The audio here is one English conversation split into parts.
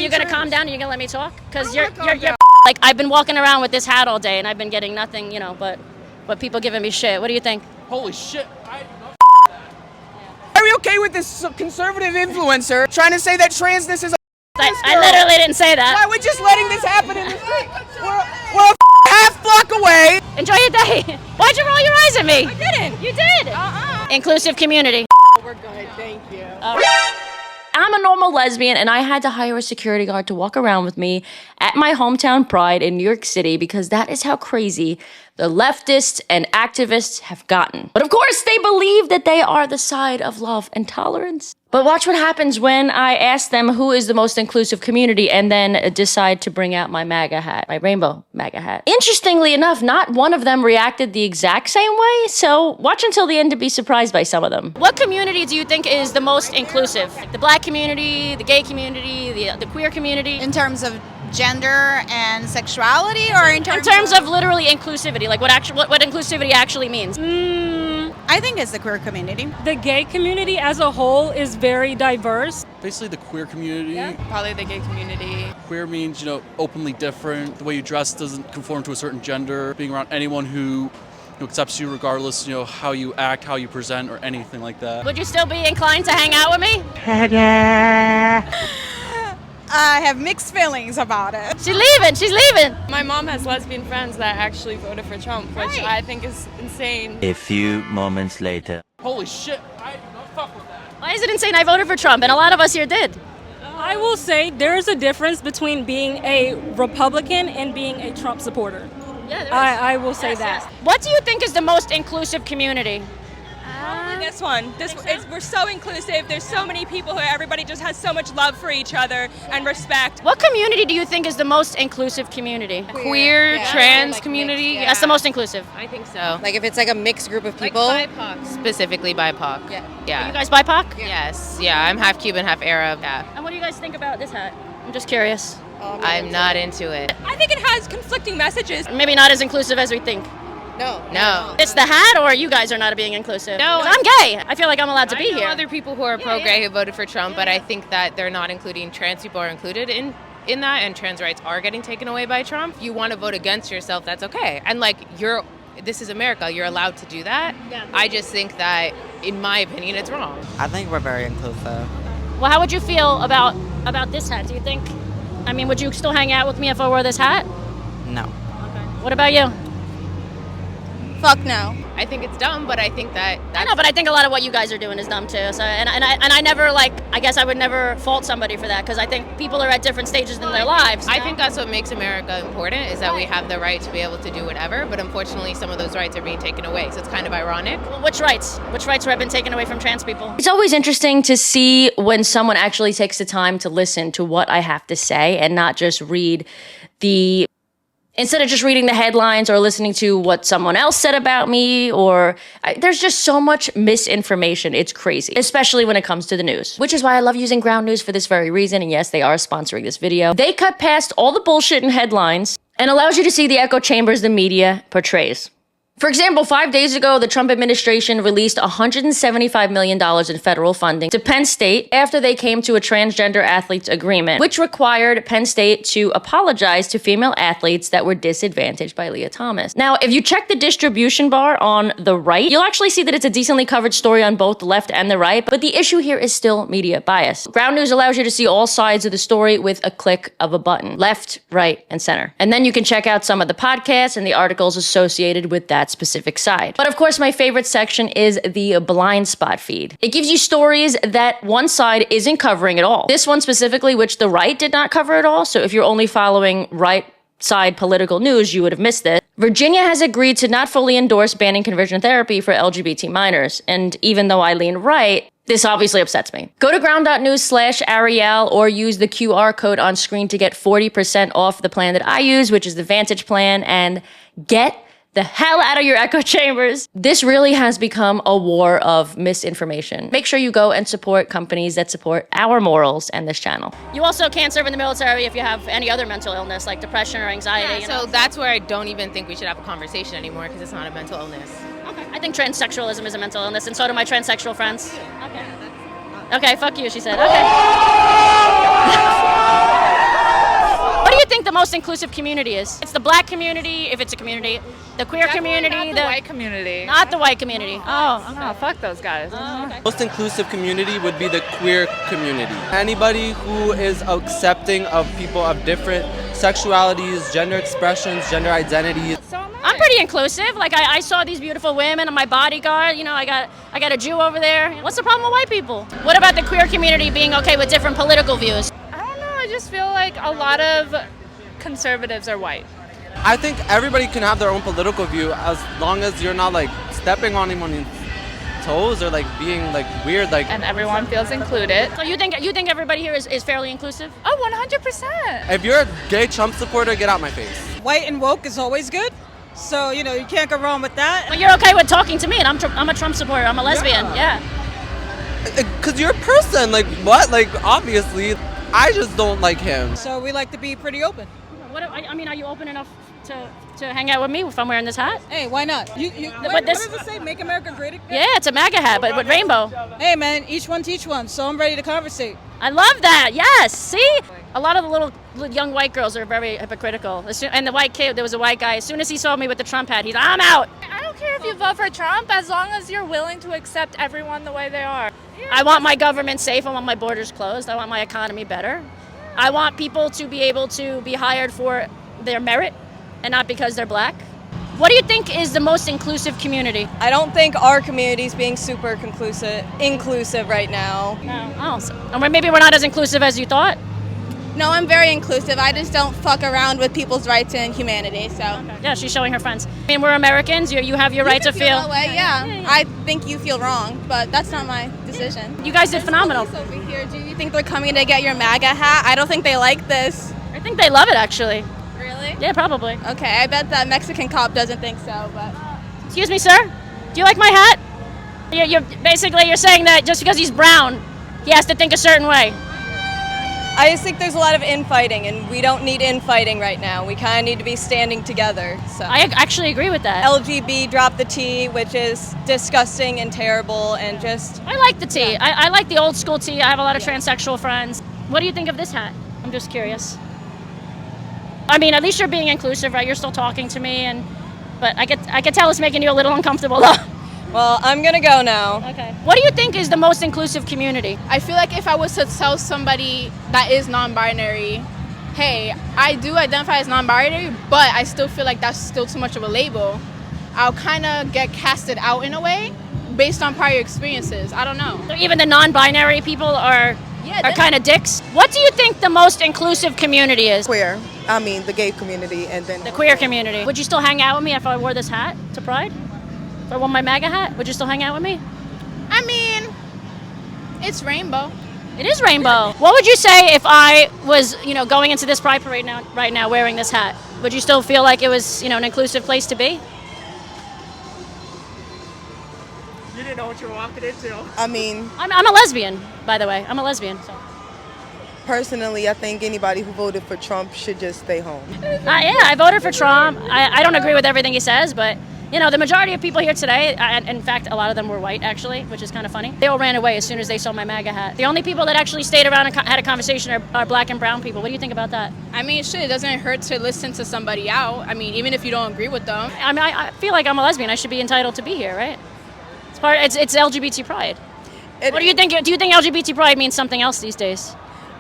you gonna calm down? Are you gonna let me talk? Because you're down. like, I've been walking around with this hat all day and I've been getting nothing, but people giving me shit. What do you think? Holy shit. Are we okay with this conservative influencer trying to say that transness is a I literally didn't say that. Why are we just letting this happen in the street? We're a half block away. Enjoy your day. Why'd you roll your eyes at me? I didn't. You did. Inclusive community. We're good, thank you. I'm a normal lesbian and I had to hire a security guard to walk around with me at my hometown Pride in New York City because that is how crazy the leftists and activists have gotten. But of course, they believe that they are the side of love and tolerance. But watch what happens when I ask them who is the most inclusive community and then decide to bring out my MAGA hat, my rainbow MAGA hat. Interestingly enough, not one of them reacted the exact same way, so watch until the end to be surprised by some of them. What community do you think is the most inclusive? Like the black community, the gay community, the queer community? In terms of gender and sexuality, or in terms of literally inclusivity, like what inclusivity actually means? I think it's the queer community. The gay community as a whole is very diverse. Basically the queer community. Yeah, probably the gay community. Queer means, openly different. The way you dress doesn't conform to a certain gender. Being around anyone who accepts you regardless, how you act, how you present, or anything like that. Would you still be inclined to hang out with me? I have mixed feelings about it. She's leaving. My mom has lesbian friends that actually voted for Trump, which I think is insane. A few moments later. Holy shit, I do not fuck with that. Why is it insane? I voted for Trump, and a lot of us here did. I will say there's a difference between being a Republican and being a Trump supporter. Yeah, there is. I will say that. Yes. What do you think is the most inclusive community? This one. We're so inclusive. There's so many people who everybody just has so much love for each other and respect. What community do you think is the most inclusive community? Queer, trans community. That's the most inclusive. I think so. Like if it's like a mixed group of people. Like BIPOC, specifically BIPOC. Are you guys BIPOC? Yes. Yeah, I'm half Cuban, half Arab. Yeah. And what do you guys think about this hat? I'm just curious. I'm not into it. I think it has conflicting messages. Maybe not as inclusive as we think. No. It's the hat, or you guys are not being inclusive? No. 'Cause I'm gay. I feel like I'm allowed to be I know here. other people who are pro-gay who voted for Trump, but I think that they're not including trans people are included in that, and trans rights are getting taken away by Trump. If you want to vote against yourself, that's okay. And this is America. You're allowed to do that. Yeah. I just think that, in my opinion, it's wrong. I think we're very inclusive. Well, how would you feel about this hat? Do you think? I mean, would you still hang out with me if I wore this hat? No. Okay. What about you? Fuck no. I think it's dumb, but I think that I know, but I think a lot of what you guys are doing is dumb too. So, and I never I guess I would never fault somebody for that because I think people are at different stages in their lives. I think that's what makes America important is that we have the right to be able to do whatever, but unfortunately some of those rights are being taken away. So it's kind of ironic. Well, which rights? Which rights have been taken away from trans people? It's always interesting to see when someone actually takes the time to listen to what I have to say and not just instead of just reading the headlines or listening to what someone else said about me, there's just so much misinformation. It's crazy, especially when it comes to the news, which is why I love using Ground News for this very reason. And yes, they are sponsoring this video. They cut past all the bullshit in headlines and allows you to see the echo chambers the media portrays. For example, 5 days ago, the Trump administration released $175 million in federal funding to Penn State after they came to a transgender athletes agreement, which required Penn State to apologize to female athletes that were disadvantaged by Leah Thomas. Now, if you check the distribution bar on the right, you'll actually see that it's a decently covered story on both the left and the right, but the issue here is still media bias. Ground News allows you to see all sides of the story with a click of a button, left, right, and center. And then you can check out some of the podcasts and the articles associated with that specific side. But of course, my favorite section is the blind spot feed. It gives you stories that one side isn't covering at all. This one specifically, which the right did not cover at all. So if you're only following right side political news, you would have missed it. Virginia has agreed to not fully endorse banning conversion therapy for LGBT minors. And even though I lean right, this obviously upsets me. Go to ground.news/Ariel or use the QR code on screen to get 40% off the plan that I use, which is the Vantage plan, and get the hell out of your echo chambers. This really has become a war of misinformation. Make sure you go and support companies that support our morals and this channel. You also can't serve in the military if you have any other mental illness like depression or anxiety. So that's where I don't even think we should have a conversation anymore because it's not a mental illness. Okay. I think transsexualism is a mental illness, and so do my transsexual friends. Okay. Okay, fuck you, she said. Okay. most inclusive community is. It's the black community, if it's a community, the queer community, not the white community. Not the white community. Oh, okay. No, fuck those guys. Oh, okay. Most inclusive community would be the queer community. Anybody who is accepting of people of different sexualities, gender expressions, gender identities. I'm pretty inclusive. Like I saw these beautiful women and my bodyguard. You know, I got a Jew over there. What's the problem with white people? What about the queer community being okay with different political views? I don't know. I just feel like a lot of conservatives are white. I think everybody can have their own political view as long as you're not like stepping on anyone's toes or like being like weird. Like, And everyone feels included. So you think everybody here is fairly inclusive? Oh, 100%. if you're a gay Trump supporter, get out my face. White and woke is always good. So, you know, you can't go wrong with that. But you're okay with talking to me, and I'm a Trump supporter. I'm a lesbian. Yeah. Cause you're a person. Like what? Like obviously, I just don't like him. So we like to be pretty open. I mean, are you open enough to hang out with me if I'm wearing this hat? Hey, why not? What does it say? Make America great again? Yeah, it's a MAGA hat, but with rainbow. Hey, man, each one teach one. So I'm ready to conversate. I love that. Yes. See, a lot of the little young white girls are very hypocritical. And the white kid, there was a white guy. As soon as he saw me with the Trump hat, he's like, I'm out. I don't care if you vote for Trump as long as you're willing to accept everyone the way they are. I want my government safe. I want my borders closed. I want my economy better. I want people to be able to be hired for their merit and not because they're black. What do you think is the most inclusive community? I don't think our community is being super inclusive right now. No. Oh, or maybe we're not as inclusive as you thought? No, I'm very inclusive. I just don't fuck around with people's rights and humanity. So Yeah, she's showing her friends. I mean, we're Americans. You have your right to feel. that way, yeah. I think you feel wrong, but that's not my decision. You guys did phenomenal. Police over here. Do you think they're coming to get your MAGA hat? I don't think they like this. I think they love it, actually. Really? Yeah, probably. Okay, I bet that Mexican cop doesn't think so, but... Excuse me, sir. Do you like my hat? You're saying that just because he's brown, he has to think a certain way. I just think there's a lot of infighting, and we don't need infighting right now. We kind of need to be standing together. So I actually agree with that. LGB, drop the T, which is disgusting and terrible, and just... I like the T. I like the old school T. I have a lot of transsexual friends. What do you think of this hat? I'm just curious. I mean, at least you're being inclusive, right? You're still talking to me, but I could tell it's making you a little uncomfortable, though. Well, I'm gonna go now. Okay. What do you think is the most inclusive community? I feel like if I was to tell somebody that is non-binary, hey, I do identify as non-binary, but I still feel like that's still too much of a label, I'll kind of get casted out in a way based on prior experiences. I don't know. So even the non-binary people are kind of dicks. What do you think the most inclusive community is? Queer. I mean, the gay community, and then the queer community. Would you still hang out with me if I wore this hat to Pride? If I wore my MAGA hat, would you still hang out with me? I mean, it's rainbow. It is rainbow. What would you say if I was, going into this Pride parade right now wearing this hat? Would you still feel like it was, an inclusive place to be? You didn't know what you were walking into. I mean, I'm a lesbian, by the way. I'm a lesbian. So. Personally, I think anybody who voted for Trump should just stay home. Yeah, I voted for Trump. I don't agree with everything he says, but the majority of people here today, in fact, a lot of them were white, actually, which is kind of funny. They all ran away as soon as they saw my MAGA hat. The only people that actually stayed around and had a conversation are black and brown people. What do you think about that? I mean, shit, it doesn't hurt to listen to somebody out. I mean, even if you don't agree with them. I mean, I feel like I'm a lesbian. I should be entitled to be here, right? It's LGBT Pride. What do you think? Do you think LGBT Pride means something else these days?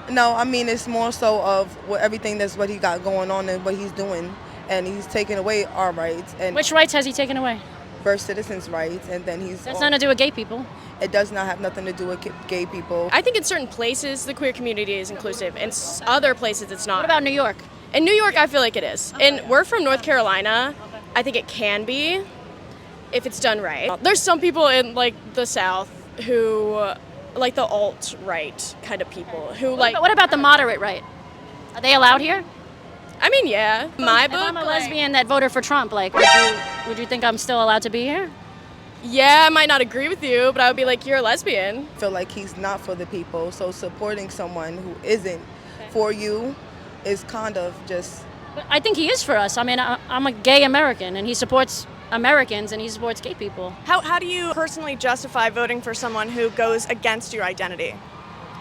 No, I mean, it's more so of everything that's what he got going on and what he's doing. And he's taking away our rights. And which rights has he taken away? First citizens' rights, and then he's... That's nothing to do with gay people. It does not have nothing to do with gay people. I think in certain places the queer community is inclusive. In other places it's not. What about New York? In New York I feel like it is. Okay. And we're from North Carolina. Okay. I think it can be if it's done right. There's some people in the South who like the alt-right kind of people who What about the moderate right? Are they allowed here? I mean, yeah. My book. If I'm a lesbian that voted for Trump, would you think I'm still allowed to be here? Yeah, I might not agree with you, but I would be like, you're a lesbian. I feel like he's not for the people, so supporting someone who isn't for you is kind of just... But I think he is for us. I mean, I'm a gay American, and he supports Americans, and he supports gay people. How do you personally justify voting for someone who goes against your identity?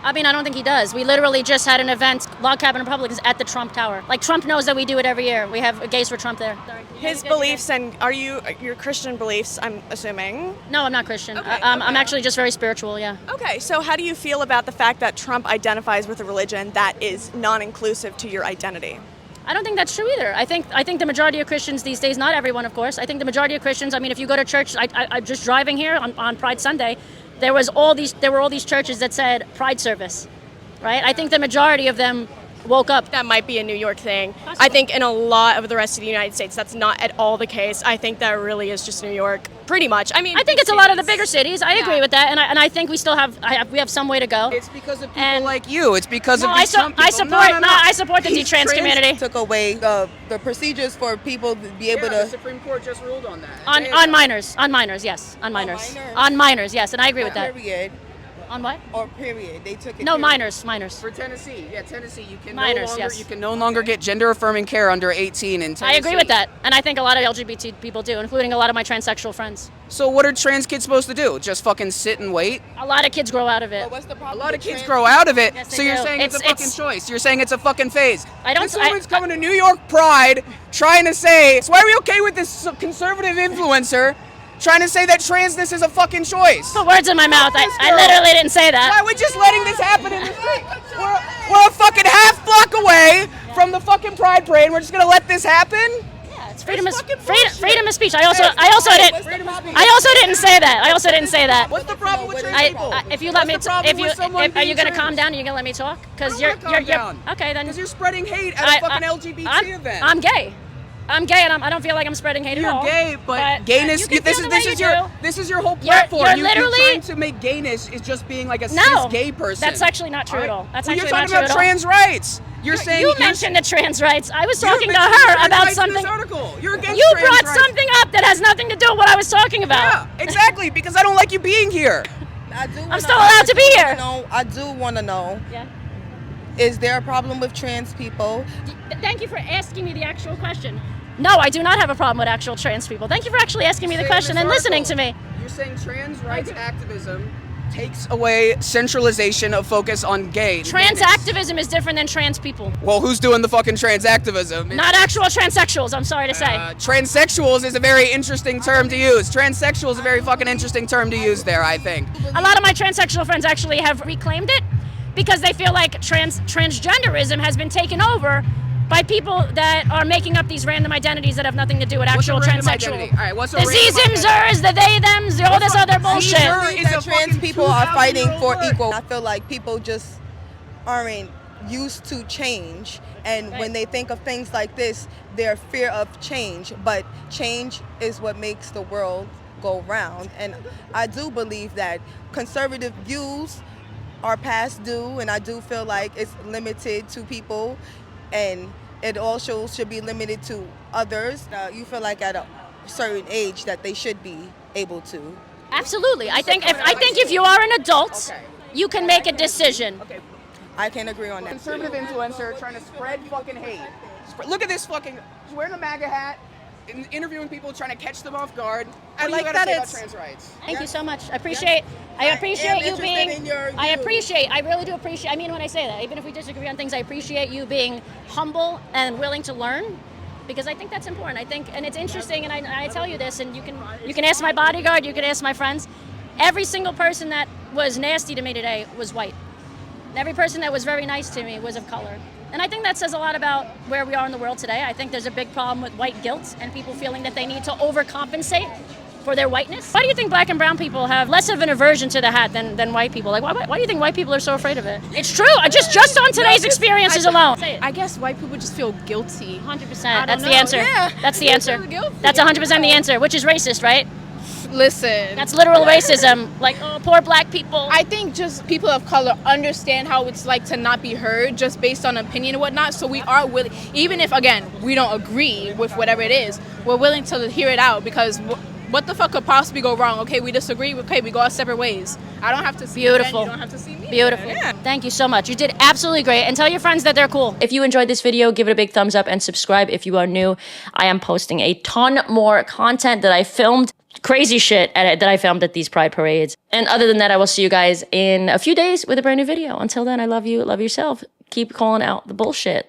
I mean, I don't think he does. We literally just had an event, Log Cabin Republicans, at the Trump Tower. Like, Trump knows that we do it every year. We have gays for Trump there. Sorry. His beliefs, and are you your Christian beliefs, I'm assuming? No, I'm not Christian. Okay, I'm actually just very spiritual, yeah. Okay, so how do you feel about the fact that Trump identifies with a religion that is non-inclusive to your identity? I don't think that's true either. I think the majority of Christians these days, not everyone, of course, I think the majority of Christians, I mean, if you go to church, I'm just driving here on Pride Sunday, there were all these churches that said Pride service, right? I think the majority of them woke up. That might be a New York thing. I think in a lot of the rest of the United States, that's not at all the case. I think that really is just New York, pretty much. I mean, I think it's a lot of the bigger cities. I agree with that, and I think we still have we have some way to go. It's because of people like you. It's because of I Trump people. I support the detrans community. Took away the procedures for people to be able to. The Supreme Court just ruled on that. On minors, yes, on minors, on minors, yes, and I agree with that. Period. On what? Or period. They took it. No, period. minors. For Tennessee, Tennessee, you can minors, yes. You can no longer get gender affirming care under 18 in Tennessee. I agree with that, and I think a lot of LGBT people do, including a lot of my transsexual friends. So what are trans kids supposed to do? Just fucking sit and wait? A lot of kids grow out of it. What's the problem? A lot of kids grow out of it. Yes, so you're do. saying it's a fucking choice. You're saying it's a fucking phase. This woman's coming to New York Pride trying to say, so why are we okay with this conservative influencer trying to say that transness is a fucking choice? Put words in my mouth. I literally didn't say that. Why are we just letting this happen in the street? We're a fucking half block away from the fucking Pride Parade, and we're just gonna let this happen? Yeah, it's freedom of speech. I also didn't say that. I also didn't say that. What's the problem with trans people? If you let me, are you gonna calm down? Are you gonna let me talk? Because you're okay then. Because you're spreading hate at a fucking LGBT event. I'm gay. I'm gay, and I don't feel like I'm spreading hate at all. You're gay, but gayness. This is your whole platform. You're You're literally trying to make gayness is just being like a cis gay person. That's actually not true at all. That's actually you're talking about trans rights. You're saying you mentioned the trans rights. I was talking to her about something. In this article. You're against you trans brought rights. something up that has nothing to do with what I was talking about. Yeah, exactly. Because I don't like you being here. I'm still allowed to be here. I do want to know. Yeah. Is there a problem with trans people? Thank you for asking me the actual question. No, I do not have a problem with actual trans people. Thank you for actually asking me the question and listening to me. You're saying trans rights activism takes away centralization of focus on gay. Trans activism is different than trans people. Well, who's doing the fucking trans activism? Not actual transsexuals, I'm sorry to say. Transsexuals is a very interesting term to use. Transsexual is a very fucking interesting term to use there, I think. A lot of my transsexual friends actually have reclaimed it because they feel like transgenderism has been taken over by people that are making up these random identities that have nothing to do with actual transsexual. All right, what's a the Z's, Zers, the they, thems, all this other bullshit. That trans people are fighting for equal. I feel like people just aren't used to change, and when they think of things like this, their fear of change. But change is what makes the world go round, and I do believe that conservative views are past due, and I do feel like it's limited to people, and it also should be limited to others. You feel like at a certain age that they should be able to. Absolutely. I think if you are an adult, you can make a decision. Okay. I can agree on that. Conservative influencer trying to spread fucking hate. Look at this fucking, she's wearing a MAGA hat, interviewing people, trying to catch them off guard. I like that it's trans rights. Thank you so much. I appreciate you being. I really do appreciate. I mean, when I say that, even if we disagree on things, I appreciate you being humble and willing to learn, because I think that's important. I think, and it's interesting. And I tell you this, and you can ask my bodyguard, you can ask my friends. Every single person that was nasty to me today was white. And every person that was very nice to me was of color. And I think that says a lot about where we are in the world today. I think there's a big problem with white guilt and people feeling that they need to overcompensate for their whiteness. Why do you think black and brown people have less of an aversion to the hat than white people? Like, why do you think white people are so afraid of it? It's true. Just on today's experiences alone. I guess white people just feel guilty. 100%. That's the answer. Yeah. That's the answer. That's 100% the answer, which is racist, right? Listen. That's literal racism. Like, oh, poor black people. I think just people of color understand how it's like to not be heard just based on opinion and whatnot. So we are willing, even if, again, we don't agree with whatever it is, we're willing to hear it out, because what the fuck could possibly go wrong? Okay, we disagree. Okay, we go our separate ways. I don't have to see you. Beautiful. You don't have to see me. Beautiful. Yeah. Thank you so much. You did absolutely great. And tell your friends that they're cool. If you enjoyed this video, give it a big thumbs up and subscribe if you are new. I am posting a ton more content that I filmed crazy shit that I filmed at these pride parades. And other than that, I will see you guys in a few days with a brand new video. Until then, I love you. Love yourself. Keep calling out the bullshit.